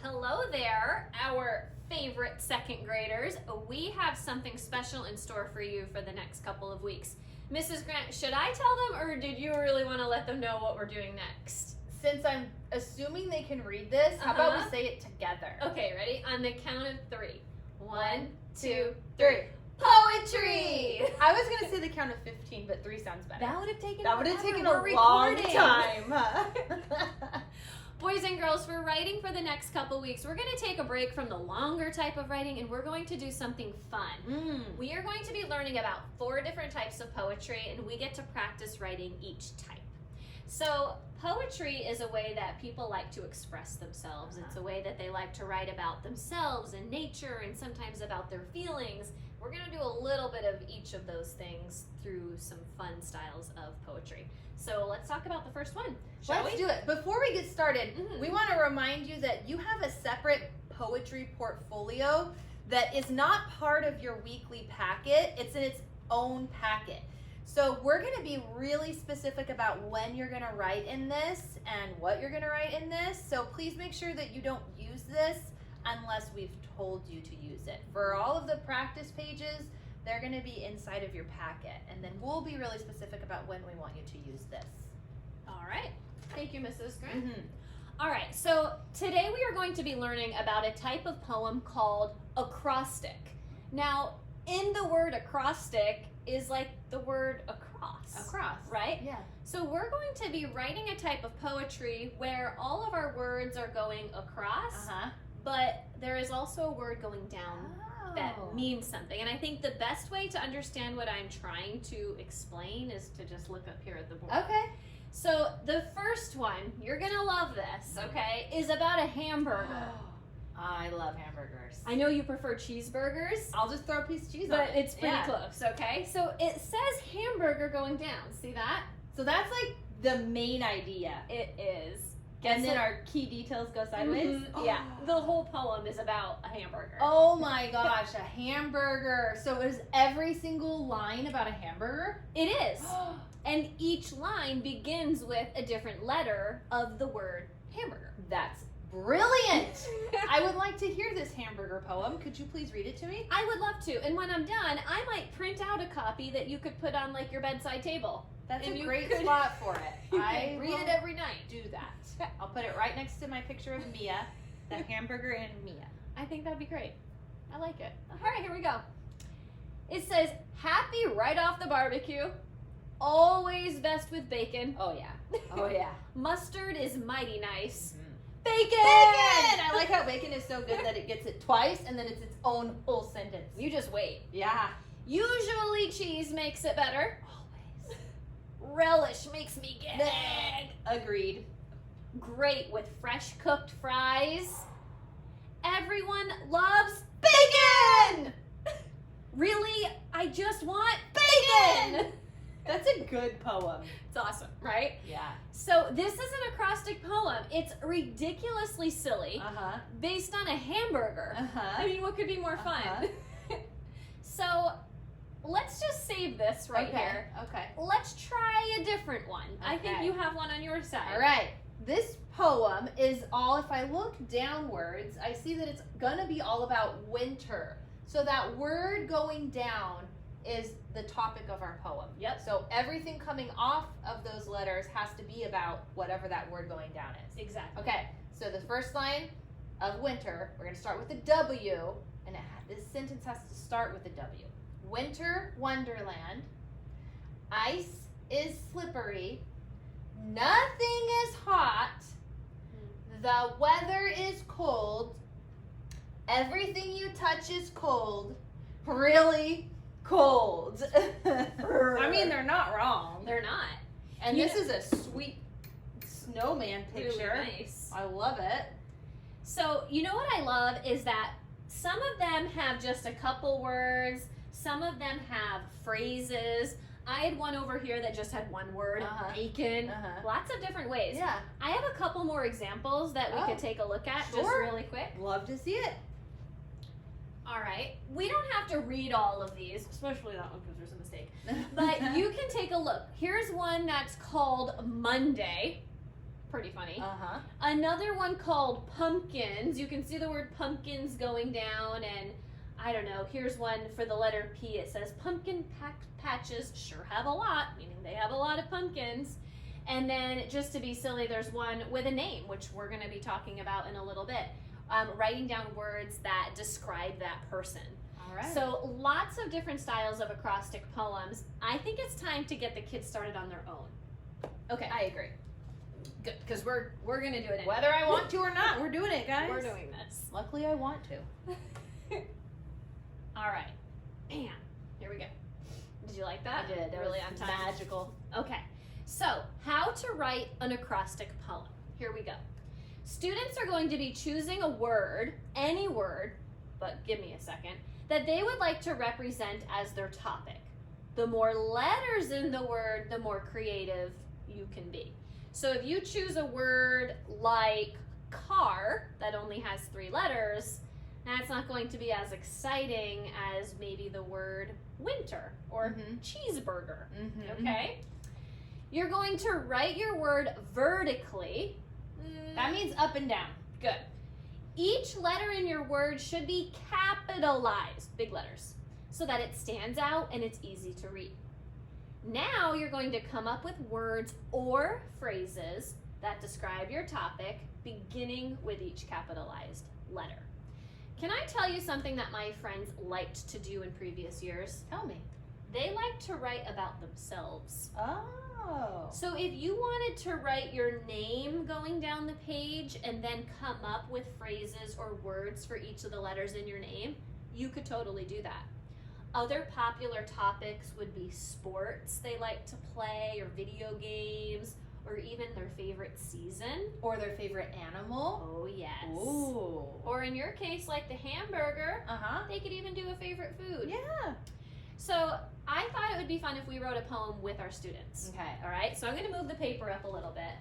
Hello there, our favorite second graders. We have something special in store for you for the next couple of weeks. Mrs. Grant, should I tell them, or did you really want to let them know what we're doing next? Since I'm assuming they can read this, how about we say it together? Okay, ready? On the count of three. 1, 2, 3. Poetry! I was going to say the count of 15, but 3 sounds better. That would have taken a long time. Boys and girls, for writing for the next couple weeks, we're going to take a break from the longer type of writing and we're going to do something fun. We are going to be learning about 4 different types of poetry and we get to practice writing each type. So poetry is a way that people like to express themselves. It's a way that they like to write about themselves and nature and sometimes about their feelings. We're going to do a little bit of each of those things through some fun styles of poetry. So let's talk about the first one, shall we? Let's do it. Before we get started, we want to remind you that you have a separate poetry portfolio that is not part of your weekly packet. It's in its own packet. So we're going to be really specific about when you're going to write in this and what you're going to write in this. So please make sure that you don't use this unless we've told you to use it. For all of the practice pages, they're going to be inside of your packet. And then we'll be really specific about when we want you to use this. All right. Thank you, Mrs. Grant. All right. So today we are going to be learning about a type of poem called acrostic. Now, in the word acrostic is like the word across. Across. Right? Yeah. So we're going to be writing a type of poetry where all of our words are going across, but there is also a word going down that means something. And I think the best way to understand what I'm trying to explain is to just look up here at the board. Okay. So the first one, you're gonna love this, okay, is about a hamburger. I love hamburgers. I know you prefer cheeseburgers. I'll just throw a piece of cheese on but it. it's pretty close, okay? So it says hamburger going down. See that? So that's like the main idea. It is. And then our key details go sideways? Yeah, the whole poem is about a hamburger. Oh my gosh, a hamburger. So is every single line about a hamburger? It is. And each line begins with a different letter of the word hamburger. That's brilliant. I would like to hear this hamburger poem. Could you please read it to me? I would love to. And when I'm done, I might print out a copy that you could put on like your bedside table. That's And a you great could- spot for it. I read it will every night. do that. I'll put it right next to my picture of Mia, the hamburger and Mia. I think that'd be great. I like it. All right, here we go. It says, happy right off the barbecue, always best with bacon. Oh yeah. Oh yeah. Mustard is mighty nice. Bacon! I like how bacon is so good that it gets it twice and then it's its own whole sentence. You just wait. Yeah. Usually cheese makes it better. Always. Relish makes me gag. Agreed. Great with fresh cooked fries. Everyone loves bacon! Really, I just want bacon! That's a good poem. It's awesome, right? Yeah. So this is an acrostic poem. It's ridiculously silly, based on a hamburger. I mean, what could be more fun? So let's just save this right here. Okay. Let's try a different one. I think Okay. you have one on your side. All right. This poem is all, if I look downwards, I see that it's going to be all about winter. So that word going down is the topic of our poem. Yep. So everything coming off of those letters has to be about whatever that word going down is. Exactly. Okay, so the first line of winter, we're going to start with the W, and this sentence has to start with the W. Winter wonderland, ice is slippery, nothing is hot, the weather is cold, everything you touch is cold, really cold. I mean, they're not wrong. They're not. And this is a sweet snowman picture. Really nice. I love it. So, you know what I love is that some of them have just a couple words, some of them have phrases. I had one over here that just had one word, bacon. Lots of different ways. Yeah. I have a couple more examples that we could take a look at just really quick. Love to see it. All right. We don't have to read all of these, especially that one because there's a mistake. But you can take a look. Here's one that's called Monday. Pretty funny. Uh-huh. Another one called pumpkins. You can see the word pumpkins going down, and I don't know, here's one for the letter P. It says pumpkin patches sure have a lot, meaning they have a lot of pumpkins. And then just to be silly, there's one with a name, which we're going to be talking about in a little bit. Writing down words that describe that person. All right. So lots of different styles of acrostic poems. I think it's time to get the kids started on their own. Okay. I agree. Good, because we're going to do it anyway. Whether I want to or not, we're doing it, guys. We're doing this. Luckily, I want to. All right. Bam. Here we go. Did you like that? I did. That Really was on time? magical. Okay. So, how to write an acrostic poem. Here we go. Students are going to be choosing a word, any word, but give me a second, that they would like to represent as their topic. The more letters in the word, the more creative you can be. So if you choose a word like car that only has 3 letters, that's not going to be as exciting as maybe the word winter or cheeseburger. Okay? You're going to write your word vertically. That means up and down. Good. Each letter in your word should be capitalized, big letters, so that it stands out and it's easy to read. Now you're going to come up with words or phrases that describe your topic, beginning with each capitalized letter. Can I tell you something that my friends liked to do in previous years? Tell me. They liked to write about themselves. Oh. So if you wanted to write your name going down the page and then come up with phrases or words for each of the letters in your name, you could totally do that. Other popular topics would be sports they like to play, or video games, or even their favorite season. Or their favorite animal. Oh, yes. Ooh. Or in your case, like the hamburger, Uh-huh. they could even do a favorite food. Yeah. So I thought it would be fun if we wrote a poem with our students. Okay. All right, so I'm going to move the paper up a little bit.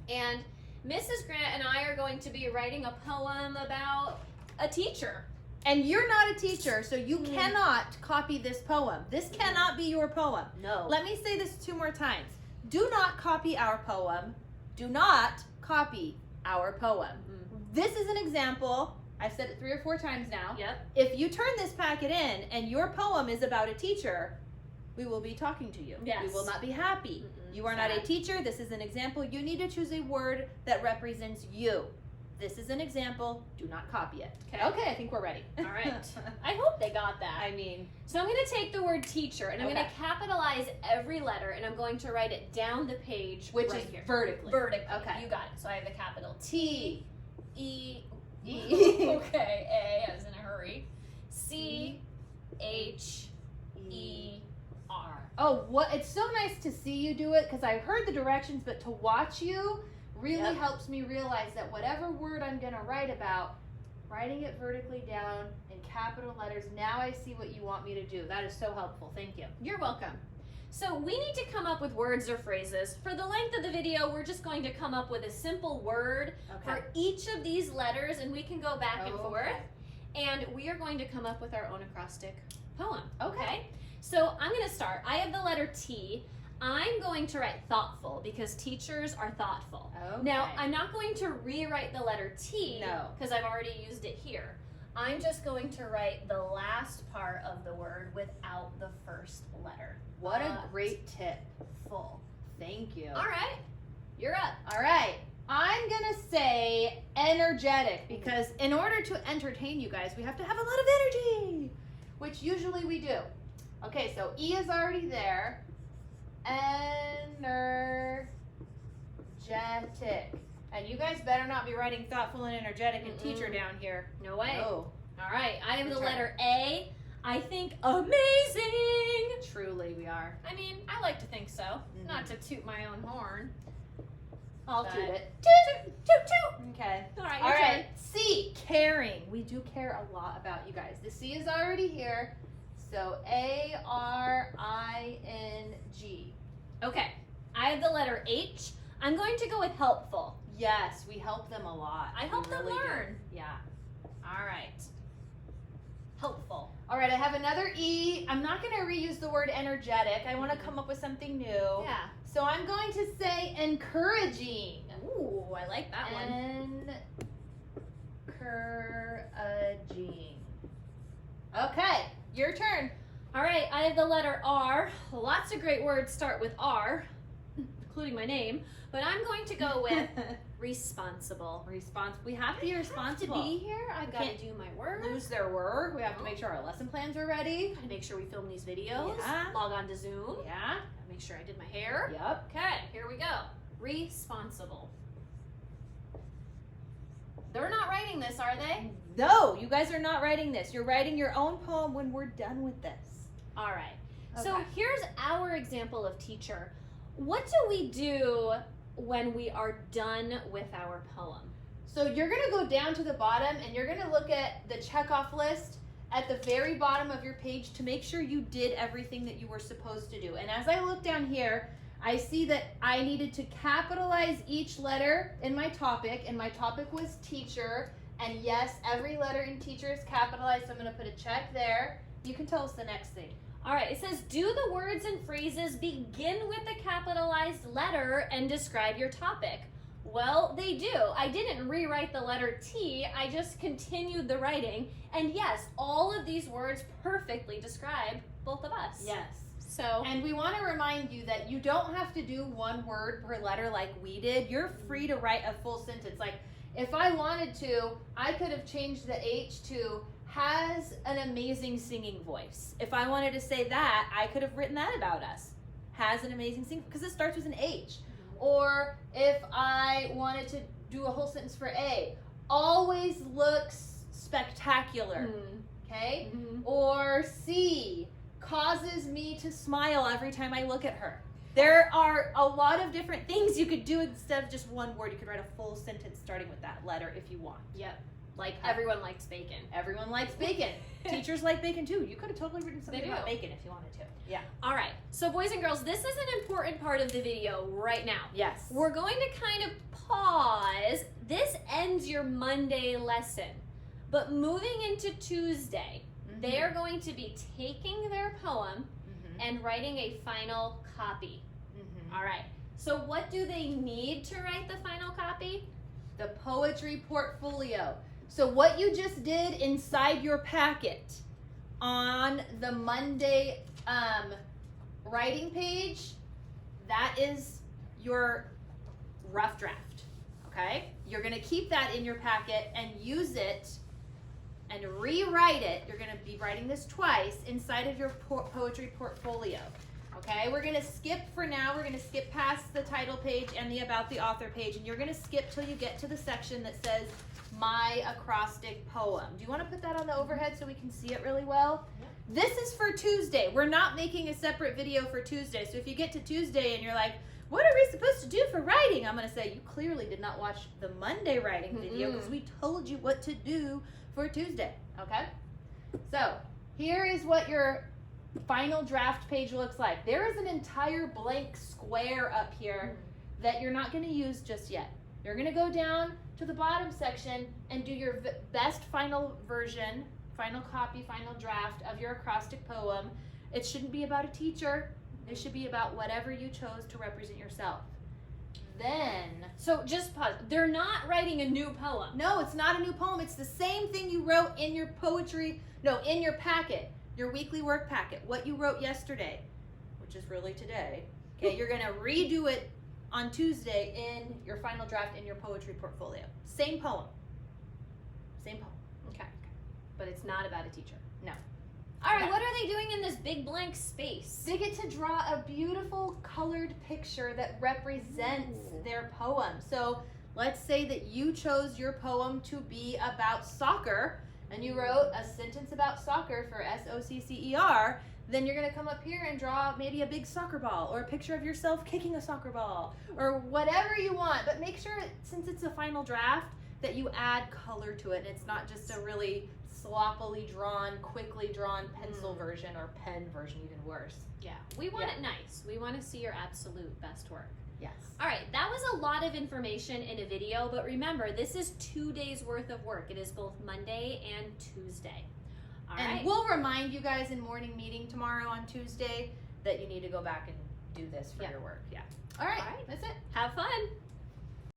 And Mrs. Grant and I are going to be writing a poem about a teacher. And you're not a teacher, so you cannot copy this poem. This cannot be your poem. No. Let me say this 2 more times. Do not copy our poem. Do not copy our poem. This is an example. I've said it 3 or 4 times now. Yep. If you turn this packet in and your poem is about a teacher, we will be talking to you. Yes. We will not be happy. You are not a teacher. This is an example. You need to choose a word that represents you. This is an example. Do not copy it. Okay. I think we're ready. All right. I hope they got that. I mean, So I'm going to take the word teacher and I'm going to capitalize every letter and I'm going to write it down the page, which right is here. vertically. Vertically. Okay. You got it. So I have the capital T. E. E. Okay. A. I was in a hurry. C. H. E. R. Oh, what? It's so nice to see you do it because I've heard the directions, but to watch you really helps me realize that whatever word I'm going to write about, writing it vertically down in capital letters, now I see what you want me to do. That is so helpful. Thank you. You're welcome. So we need to come up with words or phrases. For the length of the video, we're just going to come up with a simple word for each of these letters, and we can go back and forth. And we are going to come up with our own acrostic poem. Okay? So I'm going to start. I have the letter T. I'm going to write thoughtful because teachers are thoughtful. Okay. Now, I'm not going to rewrite the letter T because I've already used it here. I'm just going to write the last part of the word without the first letter. What a great tip. Full. Thank you. All right. You're up. All right. I'm going to say energetic because in order to entertain you guys, we have to have a lot of energy, which usually we do. Okay, so E is already there. Energetic. And you guys better not be writing thoughtful and energetic and teacher down here. No way. Oh. All right. I have the That's right. letter A. I think amazing. Truly, we are. I mean, I like to think so. Not to toot my own horn. I'll But- toot it. Toot, toot, toot, toot. Okay. All right. All your right. C, caring. We do care a lot about you guys. The C is already here. So A-R-I-N-G. turn. Okay. I have the letter H. I'm going to go with helpful. Yes, we help them a lot. I help We them really do. learn. Yeah. All right. helpful. All right, I have another E. I'm not going to reuse the word energetic. I want to come up with something new. Yeah. So I'm going to say encouraging. Ooh, I like that one. Encouraging. Okay, your turn. All right, I have the letter R. Lots of great words start with R, including my name, but I'm going to go with responsible. We have to be responsible. To be here, I've got to Can't do my work. Lose their work. We have to make sure our lesson plans are ready. Gotta make sure we film these videos. Yeah. Log on to Zoom. Yeah. Gotta make sure I did my hair. Yep. Okay, here we go. Responsible. They're not writing this, are they? No, you guys are not writing this. You're writing your own poem when we're done with this. All right. So Okay. here's our example of teacher. What do we do when we are done with our poem? So you're going to go down to the bottom and you're going to look at the checkoff list at the very bottom of your page to make sure you did everything that you were supposed to do. And as I look down here, I see that I needed to capitalize each letter in my topic, and my topic was teacher. And yes, every letter in teacher is capitalized, so I'm going to put a check there. You can tell us the next thing. All right, it says, do the words and phrases begin with a capitalized letter and describe your topic? Well, they do. I didn't rewrite the letter T, I just continued the writing. And yes, all of these words perfectly describe both of us. Yes. So, And we want to remind you that you don't have to do one word per letter like we did. You're free to write a full sentence. Like, if I wanted to, I could have changed the H to has an amazing singing voice. If I wanted to say that, I could have written that about us. Has an amazing singing, because it starts with an H. Or if I wanted to do a whole sentence for A, always looks spectacular. Okay? Mhm. Or C, causes me to smile every time I look at her. There are a lot of different things you could do instead of just one word. You could write a full sentence starting with that letter if you want. Yep. Like everyone likes bacon. Everyone likes bacon. Teachers like bacon too. You could have totally written something They do. about bacon if you wanted to. Yeah. All right. So boys and girls, this is an important part of the video right now. Yes. We're going to kind of pause. This ends your Monday lesson. But moving into Tuesday, they are going to be taking their poem and writing a final copy. All right. So what do they need to write the final copy? The poetry portfolio. So what you just did inside your packet on the Monday writing page, that is your rough draft, okay? You're gonna keep that in your packet and use it and rewrite it. You're gonna be writing this twice inside of your poetry portfolio, okay? We're gonna skip for now. We're gonna skip past the title page and the about the author page, and you're gonna skip till you get to the section that says my acrostic poem. Do you want to put that on the overhead so we can see it really well? Yep. This is for Tuesday. We're not making a separate video for Tuesday. So if you get to Tuesday and you're like, what are we supposed to do for writing? I'm going to say you clearly did not watch the Monday writing video because we told you what to do for Tuesday. Okay? So here is what your final draft page looks like. There is an entire blank square up here that you're not going to use just yet. You're going to go down to the bottom section and do your best final version, final copy, final draft of your acrostic poem. It shouldn't be about a teacher. It should be about whatever you chose to represent yourself. Then, So just pause. They're not writing a new poem. no, it's not a new poem. It's the same thing you wrote in your in your packet, your weekly work packet, what you wrote yesterday, which is really today. Okay, you're going to redo it on Tuesday in your final draft in your poetry portfolio. Same poem. Same poem. Okay. But it's not about a teacher. No. All right, Okay. what are they doing in this big blank space? They get to draw a beautiful colored picture that represents Ooh. their poem. So let's say that you chose your poem to be about soccer and you wrote a sentence about soccer for SOCCER. Then you're going to come up here and draw maybe a big soccer ball or a picture of yourself kicking a soccer ball or whatever you want. But make sure, since it's a final draft, that you add color to it and it's not just a really sloppily drawn, quickly drawn pencil version or pen version, even worse. Yeah, we want Yeah. it nice. We want to see your absolute best work. Yes. All right, that was a lot of information in a video, but remember, this is 2 days worth of work. It is both Monday and Tuesday. All and right. we'll remind you guys in morning meeting tomorrow on Tuesday that you need to go back and do this for Yep. your work. Yeah. All right. All right. That's it. Have fun.